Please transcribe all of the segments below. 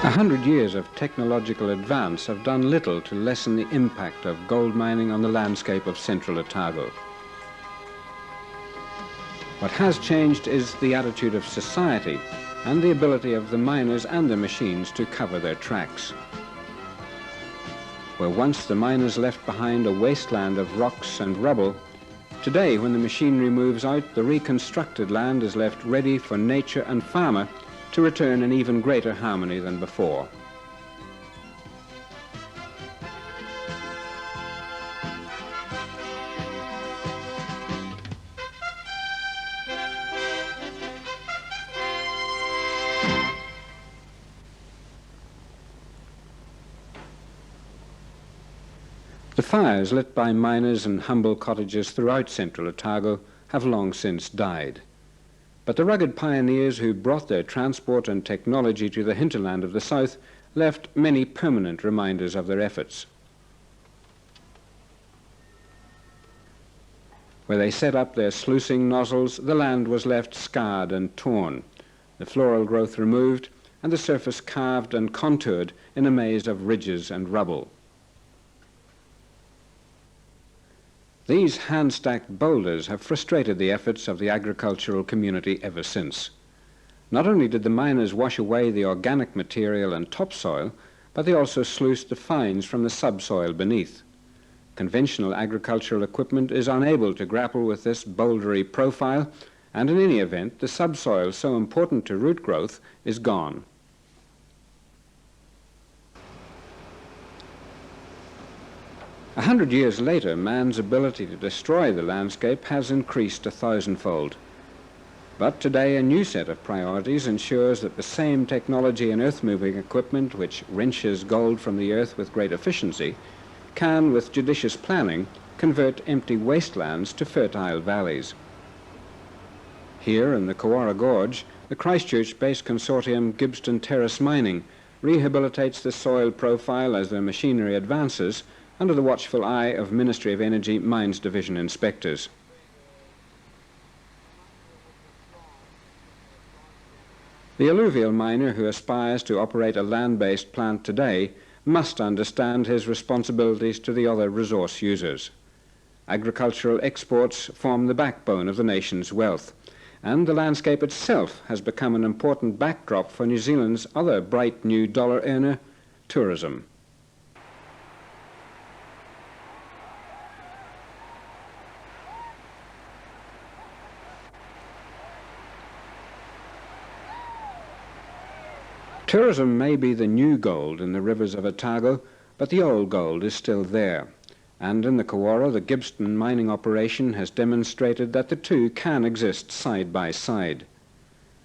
100 years of technological advance have done little to lessen the impact of gold mining on the landscape of central Otago. What has changed is the attitude of society and the ability of the miners and the machines to cover their tracks. Where once the miners left behind a wasteland of rocks and rubble, today when the machinery moves out, the reconstructed land is left ready for nature and farmer to return in even greater harmony than before. The fires lit by miners and humble cottages throughout central Otago have long since died. But the rugged pioneers who brought their transport and technology to the hinterland of the south left many permanent reminders of their efforts. Where they set up their sluicing nozzles, the land was left scarred and torn, the floral growth removed, and the surface carved and contoured in a maze of ridges and rubble. These hand-stacked boulders have frustrated the efforts of the agricultural community ever since. Not only did the miners wash away the organic material and topsoil, but they also sluiced the fines from the subsoil beneath. Conventional agricultural equipment is unable to grapple with this bouldery profile, and in any event, the subsoil so important to root growth is gone. A 100 years later, man's ability to destroy the landscape has increased 1,000-fold. But today, a new set of priorities ensures that the same technology and earth-moving equipment which wrenches gold from the earth with great efficiency can, with judicious planning, convert empty wastelands to fertile valleys. Here in the Kawara Gorge, the Christchurch-based consortium Gibbston Terrace Mining rehabilitates the soil profile as their machinery advances under the watchful eye of Ministry of Energy Mines Division inspectors. The alluvial miner who aspires to operate a land-based plant today must understand his responsibilities to the other resource users. Agricultural exports form the backbone of the nation's wealth, and the landscape itself has become an important backdrop for New Zealand's other bright new dollar earner, tourism. Tourism may be the new gold in the rivers of Otago, but the old gold is still there. And in the Kawara, the Gibbston mining operation has demonstrated that the two can exist side by side.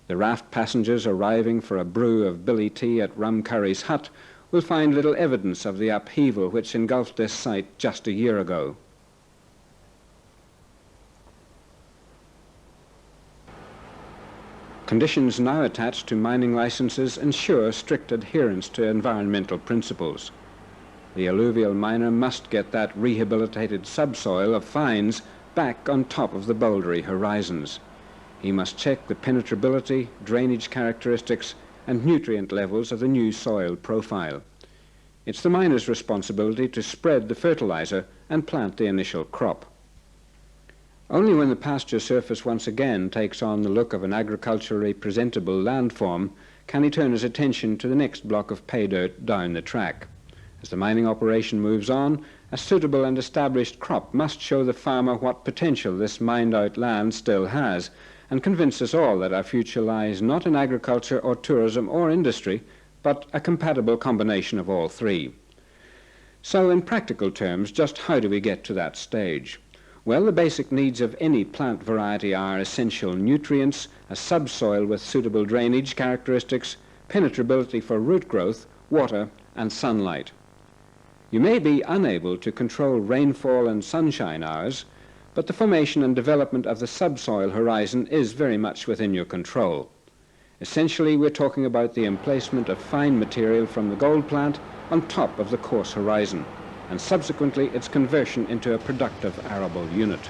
The raft passengers arriving for a brew of billy tea at Rum Curry's hut will find little evidence of the upheaval which engulfed this site just a year ago. Conditions now attached to mining licenses ensure strict adherence to environmental principles. The alluvial miner must get that rehabilitated subsoil of fines back on top of the bouldery horizons. He must check the penetrability, drainage characteristics, and nutrient levels of the new soil profile. It's the miner's responsibility to spread the fertilizer and plant the initial crop. Only when the pasture surface once again takes on the look of an agriculturally presentable landform can he turn his attention to the next block of pay dirt down the track. As the mining operation moves on, a suitable and established crop must show the farmer what potential this mined-out land still has, and convince us all that our future lies not in agriculture or tourism or industry, but a compatible combination of all three. So in practical terms, just how do we get to that stage? Well, the basic needs of any plant variety are essential nutrients, a subsoil with suitable drainage characteristics, penetrability for root growth, water, and sunlight. You may be unable to control rainfall and sunshine hours, but the formation and development of the subsoil horizon is very much within your control. Essentially, we're talking about the emplacement of fine material from the gold plant on top of the coarse horizon, and subsequently its conversion into a productive arable unit.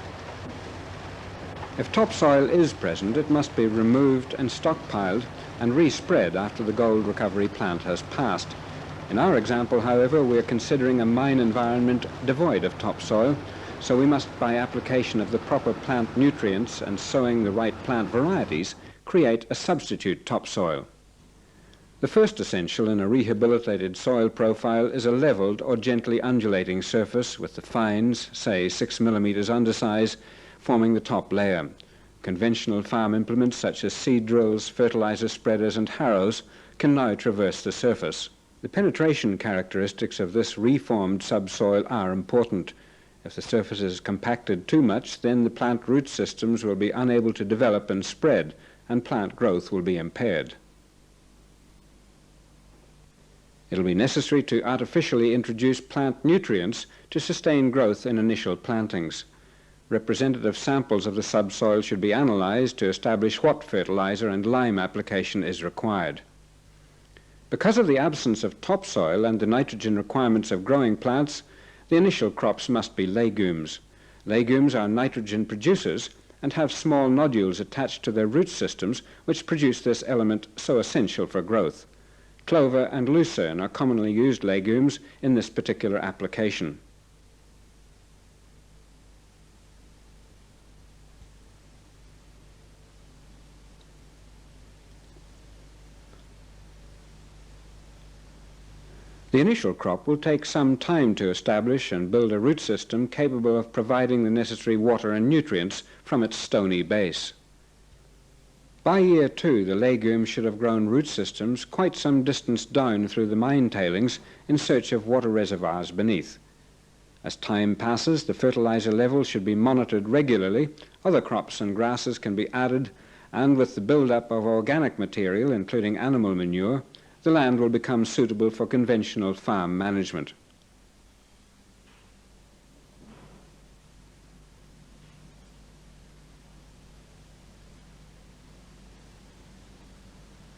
If topsoil is present, it must be removed and stockpiled and respread after the gold recovery plant has passed. In our example, however, we are considering a mine environment devoid of topsoil, so we must, by application of the proper plant nutrients and sowing the right plant varieties, create a substitute topsoil. The first essential in a rehabilitated soil profile is a leveled or gently undulating surface with the fines, say 6 millimeters undersize, forming the top layer. Conventional farm implements such as seed drills, fertilizer spreaders and harrows can now traverse the surface. The penetration characteristics of this reformed subsoil are important. If the surface is compacted too much, then the plant root systems will be unable to develop and spread, and plant growth will be impaired. It will be necessary to artificially introduce plant nutrients to sustain growth in initial plantings. Representative samples of the subsoil should be analyzed to establish what fertilizer and lime application is required. Because of the absence of topsoil and the nitrogen requirements of growing plants, the initial crops must be legumes. Legumes are nitrogen producers and have small nodules attached to their root systems which produce this element so essential for growth. Clover and lucerne are commonly used legumes in this particular application. The initial crop will take some time to establish and build a root system capable of providing the necessary water and nutrients from its stony base. By year 2, the legumes should have grown root systems quite some distance down through the mine tailings in search of water reservoirs beneath. As time passes, the fertilizer level should be monitored regularly, other crops and grasses can be added, and with the build-up of organic material, including animal manure, the land will become suitable for conventional farm management.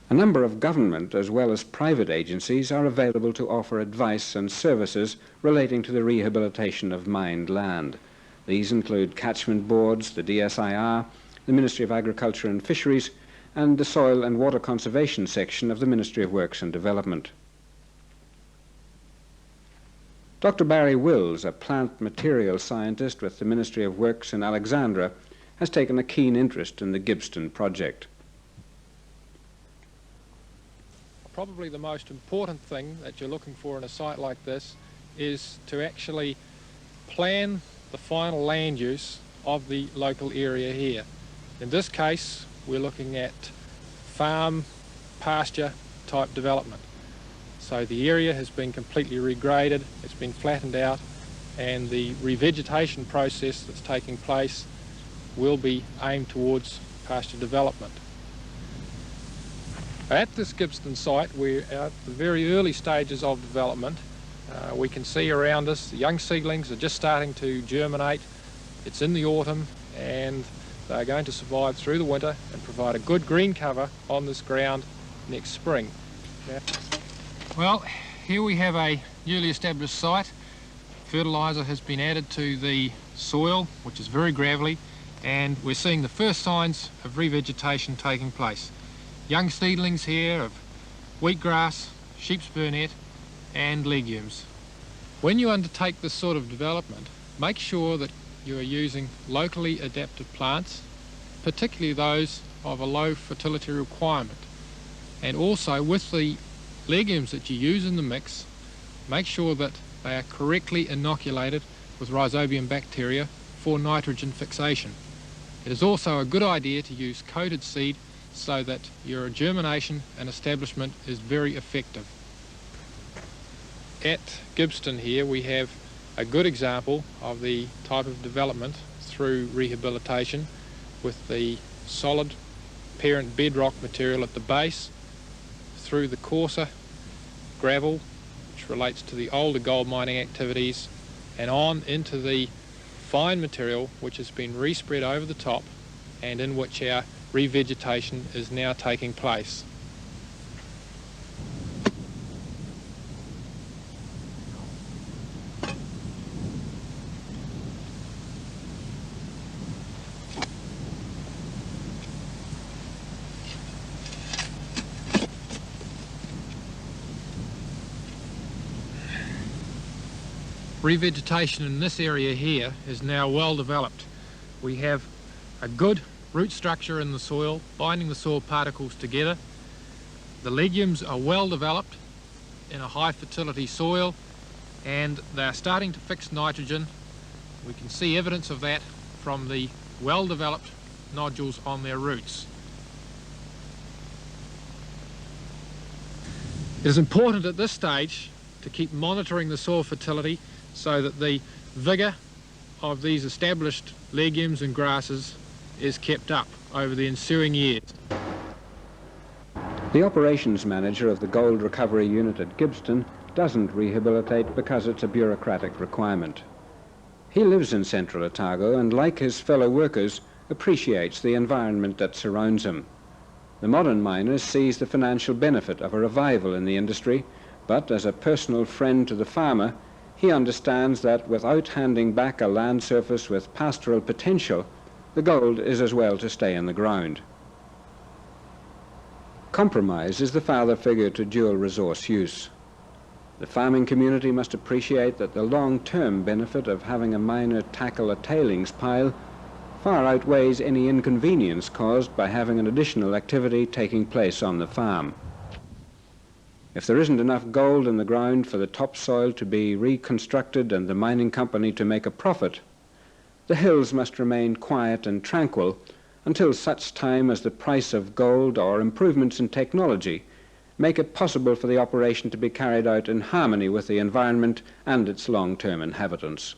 A number of government as well as private agencies are available to offer advice and services relating to the rehabilitation of mined land. These include catchment boards, the DSIR, the Ministry of Agriculture and Fisheries, and the Soil and Water Conservation section of the Ministry of Works and Development. Dr. Barry Wills, a plant material scientist with the Ministry of Works in Alexandra, has taken a keen interest in the Gibbston project. Probably the most important thing that you're looking for in a site like this is to actually plan the final land use of the local area here. In this case, we're looking at farm, pasture type development. So the area has been completely regraded, it's been flattened out, and the revegetation process that's taking place will be aimed towards pasture development. At this Gibbston site, we're at the very early stages of development. We can see around us the young seedlings are just starting to germinate. It's in the autumn and they're going to survive through the winter and provide a good green cover on this ground next spring. Well, here we have a newly established site. Fertiliser has been added to the soil, which is very gravelly, and we're seeing the first signs of revegetation taking place. Young seedlings here of wheatgrass, sheep's burnet and legumes. When you undertake this sort of development, make sure that you are using locally adapted plants, particularly those of a low fertility requirement. And also with the legumes that you use in the mix, make sure that they are correctly inoculated with rhizobium bacteria for nitrogen fixation. It is also a good idea to use coated seed so that your germination and establishment is very effective. At Gibbston here we have a good example of the type of development through rehabilitation with the solid parent bedrock material at the base, through the coarser gravel, which relates to the older gold mining activities, and on into the fine material which has been respread over the top and in which our revegetation is now taking place. Revegetation in this area here is now well developed. We have a good root structure in the soil, binding the soil particles together. The legumes are well developed in a high fertility soil, and they're starting to fix nitrogen. We can see evidence of that from the well developed nodules on their roots. It is important at this stage to keep monitoring the soil fertility so that the vigour of these established legumes and grasses is kept up over the ensuing years. The operations manager of the gold recovery unit at Gibbston doesn't rehabilitate because it's a bureaucratic requirement. He lives in central Otago and, like his fellow workers, appreciates the environment that surrounds him. The modern miner sees the financial benefit of a revival in the industry, but as a personal friend to the farmer, he understands that without handing back a land surface with pastoral potential, the gold is as well to stay in the ground. Compromise is the father figure to dual resource use. The farming community must appreciate that the long-term benefit of having a miner tackle a tailings pile far outweighs any inconvenience caused by having an additional activity taking place on the farm. If there isn't enough gold in the ground for the topsoil to be reconstructed and the mining company to make a profit, the hills must remain quiet and tranquil until such time as the price of gold or improvements in technology make it possible for the operation to be carried out in harmony with the environment and its long-term inhabitants.